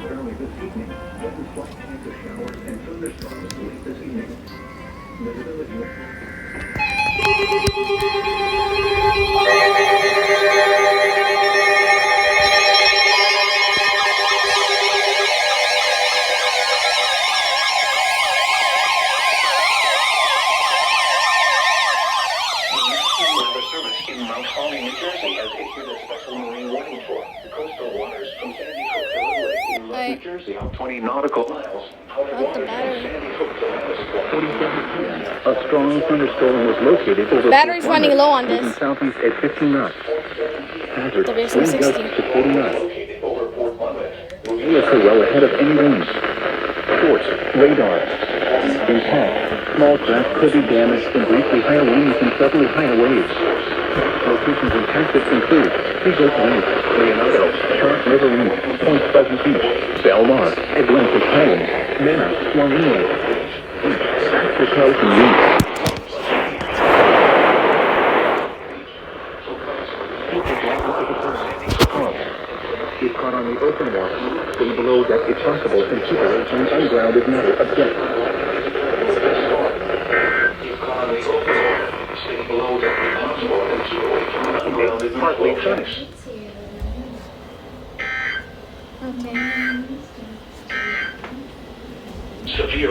early this evening. Then slight chance of showers and thunderstorms late this evening. Visibility. In Mount Holly, New Jersey, has issued a special marine warning for the coastal waters from Sandy Hook to Little Lake in New Jersey, out 20 nautical miles. Outer waters from Sandy Hook to A strong thunderstorm was located over Battery's running low on this. southeast at 15 knots. Hazard, wind gusts WXM60. to 40 knots. Will occur well ahead of any wind. Force, radar, impact. Small craft could be damaged in briefly higher winds and suddenly higher waves. Locations in Texas include Eagles Lake, Leonardo, Charles River Reef, Point Pleasant Beach, Belmar, Atlantic Highlands, Mena, Wowieio, Mexico, and Reef. If caught on the open water, stay below deck if possible and keep away from ungrounded metal objects. Partly sunny. Okay. Severe